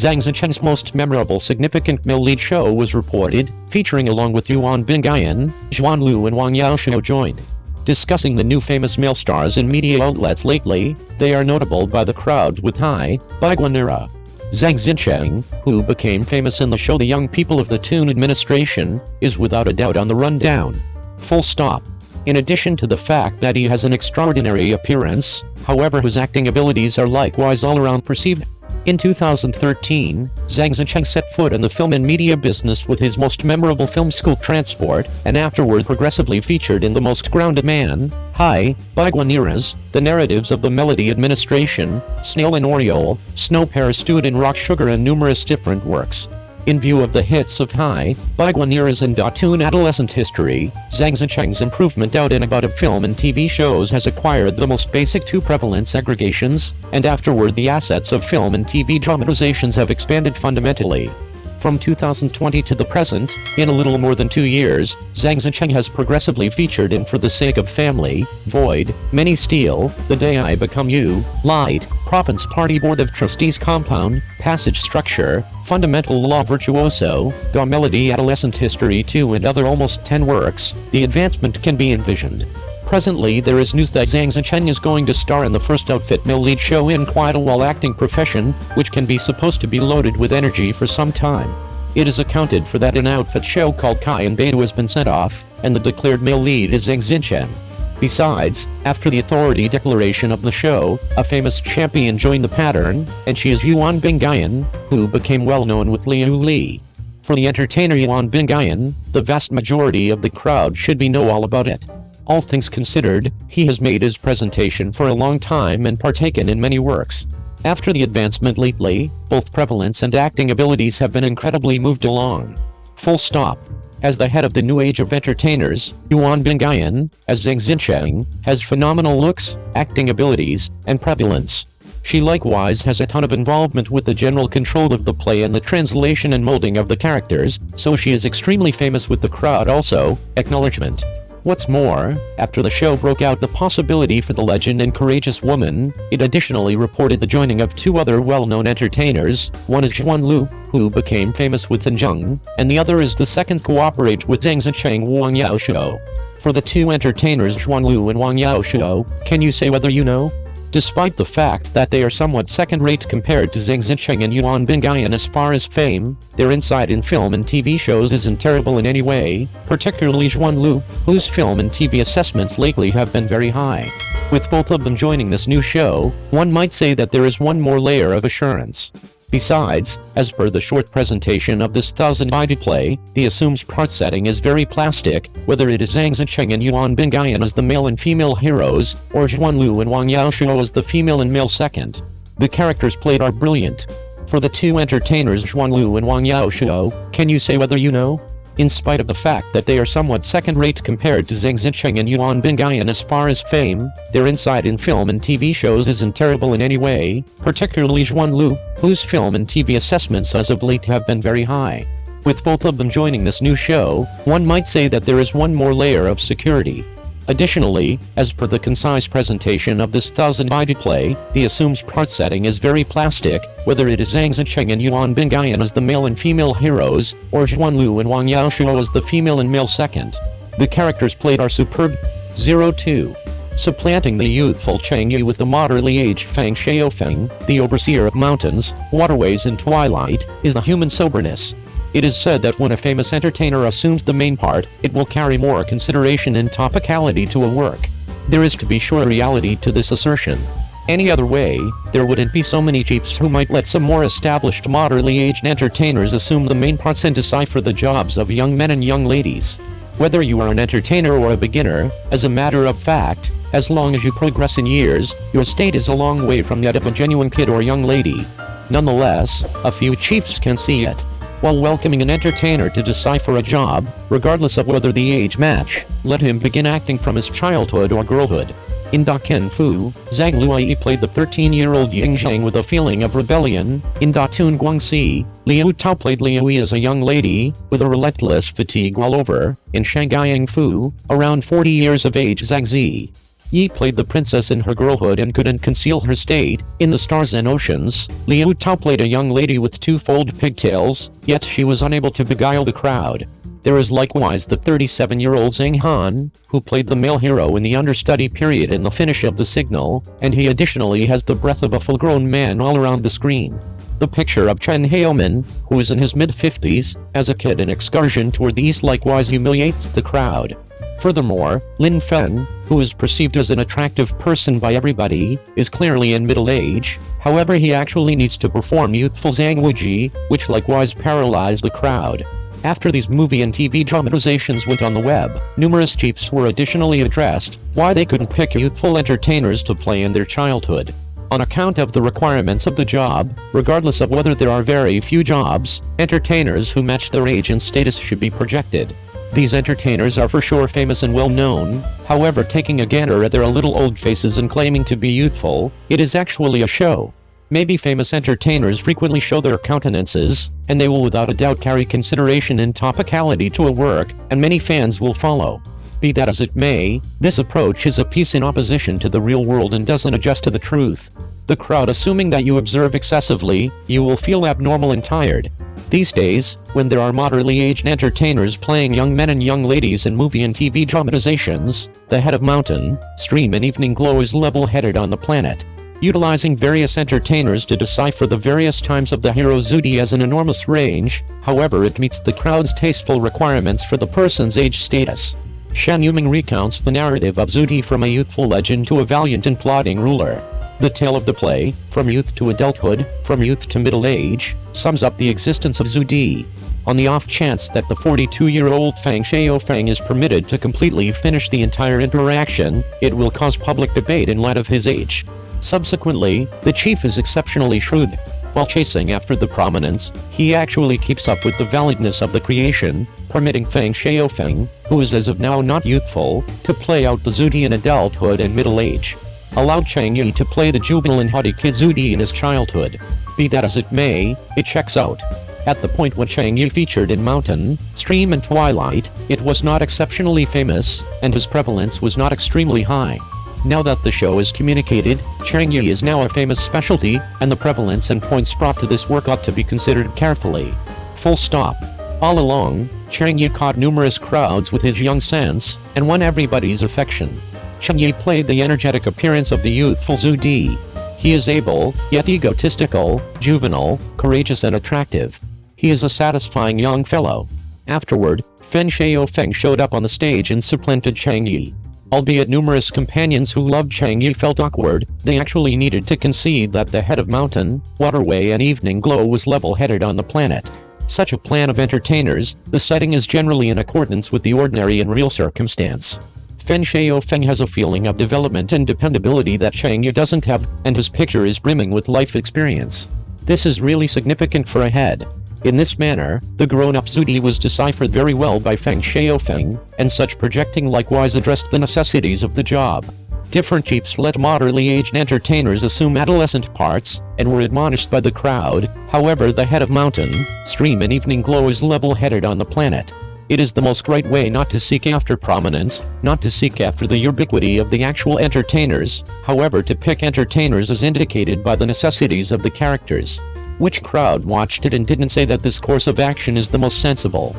Zhang Xincheng's most memorable significant male lead show was reported, featuring along with Yuan Bingyan, Zhuan Lu and Wang Yaoxiu joined. Discussing the new famous male stars in media outlets lately, they are notable by the crowd with high bygone era. Zhang Xincheng, who became famous in the show The Young People of the Toon Administration, is without a doubt on the rundown. Full stop. In addition to the fact that he has an extraordinary appearance, however, his acting abilities are likewise all around perceived. In 2013, Zhang Xincheng set foot in the film and media business with his most memorable film School Transport, and afterward progressively featured in The Most Grounded Man, High Bygone Eras, The Narratives of the Melody Administration, Snail and Oriole, Snow Parachute and Rock Sugar, and numerous different works. In view of the hits of High Bygone Eras and Toon adolescent history, Zhang Xincheng's improvement out and about of film and TV shows has acquired the most basic two prevalence aggregations, and afterward the assets of film and TV dramatizations have expanded fundamentally. From 2020 to the present, in a little more than 2 years, Zhang Xincheng has progressively featured in For the Sake of Family, Void, Many Steel, The Day I Become You, Light, Province Party Board of Trustees Compound, Passage Structure, Fundamental Law Virtuoso, The Melody Adolescent History 2 and other almost 10 works. The advancement can be envisioned. Presently there is news that Zhang Xincheng is going to star in the first outfit male lead show in quite a while acting profession, which can be supposed to be loaded with energy for some time. It is accounted for that an outfit show called Kai and Beta has been sent off, and the declared male lead is Zhang Xincheng. Besides, after the authority declaration of the show, a famous champion joined the pattern, and she is Yuan Bingyan, who became well known with Liu Li. For the entertainer Yuan Bingyan, the vast majority of the crowd should know all about it. All things considered, he has made his presentation for a long time and partaken in many works. After the advancement lately, both prevalence and acting abilities have been incredibly moved along. Full stop. As the head of the new age of entertainers, Yuan Bingyan, as Zhang Xincheng, has phenomenal looks, acting abilities, and prevalence. She likewise has a ton of involvement with the general control of the play and the translation and molding of the characters, so she is extremely famous with the crowd also. Acknowledgement. What's more, after the show broke out the possibility for the legend and courageous woman, it additionally reported the joining of two other well-known entertainers. One is Zhuan Lu, who became famous with Zhang, and the other is the second cooperate with Zhang Xincheng Wang Yaoxiu. For the two entertainers Zhuan Lu and Wang Yaoxiu, can you say whether you know? Despite the fact that they are somewhat second-rate compared to Zhang Xincheng and Yuan Bingyan as far as fame, their insight in film and TV shows isn't terrible in any way, particularly Zhuan Lu, whose film and TV assessments lately have been very high. With both of them joining this new show, one might say that there is one more layer of assurance. Besides, as per the short presentation of this 1000-body play, the assumed part setting is very plastic, whether it is Zhang Xincheng and Yuan Bingyan as the male and female heroes, or Zhuan Lu and Wang Yaoxiu as the female and male second. The characters played are brilliant. For the two entertainers Zhuan Lu and Wang Yaoxiu, can you say whether you know? In spite of the fact that they are somewhat second-rate compared to Zhang Xincheng and Yuan Bingyan as far as fame, their insight in film and TV shows isn't terrible in any way, particularly Zhuan Lu, whose film and TV assessments as of late have been very high. With both of them joining this new show, one might say that there is one more layer of security. Additionally, as per the concise presentation of this 1000-body play, the assumed part setting is very plastic, whether it is Zhang Xincheng and Yuan Bingyan as the male and female heroes, or Zhuan Lu and Wang Yaoxiu as the female and male second. The characters played are superb. 02. Supplanting the youthful Cheng Yi with the moderately aged Fang Xiaofeng, the overseer of mountains, waterways and twilight, is the human soberness. It is said that when a famous entertainer assumes the main part, it will carry more consideration and topicality to a work. There is to be sure reality to this assertion. Any other way, there wouldn't be so many chiefs who might let some more established moderately aged entertainers assume the main parts and decipher the jobs of young men and young ladies. Whether you are an entertainer or a beginner, as a matter of fact, as long as you progress in years, your state is a long way from that of a genuine kid or young lady. Nonetheless, a few chiefs can see it. While welcoming an entertainer to decipher a job, regardless of whether the age match, let him begin acting from his childhood or girlhood. In Da Ken Fu, Zhang Luai played the 13-year-old Ying Zhang with a feeling of rebellion. In Da Tun Guangxi, Liu Tao played Liu Yi as a young lady, with a relentless fatigue all over. In Shanghai Yang Fu, around 40 years of age Zhang Zi Yi played the princess in her girlhood and couldn't conceal her state. In The Stars and Oceans, Liu Tao played a young lady with twofold pigtails, yet she was unable to beguile the crowd. There is likewise the 37-year-old Zhang Han, who played the male hero in the understudy period in the finish of The Signal, and he additionally has the breath of a full-grown man all around the screen. The picture of Chen Yi, who is in his mid-50s, as a kid in Excursion Toward the East likewise humiliates the crowd. Furthermore, Lin Fen, who is perceived as an attractive person by everybody, is clearly in middle age. However, he actually needs to perform youthful Zhang Wuji, which likewise paralyzed the crowd. After these movie and TV dramatizations went on the web, numerous chiefs were additionally addressed why they couldn't pick youthful entertainers to play in their childhood. On account of the requirements of the job, regardless of whether there are very few jobs, entertainers who match their age and status should be projected. These entertainers are for sure famous and well known. However, taking a gander at their little old faces and claiming to be youthful, it is actually a show. Maybe famous entertainers frequently show their countenances, and they will without a doubt carry consideration and topicality to a work, and many fans will follow. Be that as it may, this approach is a piece in opposition to the real world and doesn't adjust to the truth. The crowd assuming that you observe excessively, you will feel abnormal and tired. These days, when there are moderately aged entertainers playing young men and young ladies in movie and TV dramatizations, the head of Mountain, Stream and Evening Glow is level-headed on the planet. Utilizing various entertainers to decipher the various times of the hero Zudi has an enormous range, however it meets the crowd's tasteful requirements for the person's age status. Shan Yuming recounts the narrative of Zudi from a youthful legend to a valiant and plodding ruler. The tale of the play, from youth to adulthood, from youth to middle age, sums up the existence of Zudi. On the off chance that the 42-year-old Fang Xiaofeng is permitted to completely finish the entire interaction, it will cause public debate in light of his age. Subsequently, the chief is exceptionally shrewd. While chasing after the prominence, he actually keeps up with the validness of the creation, permitting Fang Xiaofeng, who is as of now not youthful, to play out the Zudi in adulthood and middle age. Allowed Cheng Yi to play the juvenile and haughty kid Zudi in his childhood. Be that as it may, it checks out. At the point when Cheng Yi featured in Mountain, Stream and Twilight, it was not exceptionally famous, and his prevalence was not extremely high. Now that the show is communicated, Cheng Yi is now a famous specialty, and the prevalence and points brought to this work ought to be considered carefully. Full stop. All along, Cheng Yi caught numerous crowds with his young sense, and won everybody's affection. Cheng Yi played the energetic appearance of the youthful Zudi. He is able, yet egotistical, juvenile, courageous and attractive. He is a satisfying young fellow. Afterward, Feng Xiaofeng showed up on the stage and supplanted Cheng Yi. Albeit numerous companions who loved Cheng Yi felt awkward, they actually needed to concede that the head of Mountain, Waterway and Evening Glow was level-headed on the planet. Such a plan of entertainers, the setting is generally in accordance with the ordinary and real circumstance. Feng Xiaofeng has a feeling of development and dependability that Cheng Yi doesn't have, and his picture is brimming with life experience. This is really significant for a head. In this manner, the grown-up Zudi was deciphered very well by Feng Xiaofeng, and such projecting likewise addressed the necessities of the job. Different chiefs let moderately aged entertainers assume adolescent parts, and were admonished by the crowd. However, the head of Mountain, Stream and Evening Glow is level-headed on the planet. It is the most right way not to seek after prominence, not to seek after the ubiquity of the actual entertainers, however to pick entertainers as indicated by the necessities of the characters. Which crowd watched it and didn't say that this course of action is the most sensible?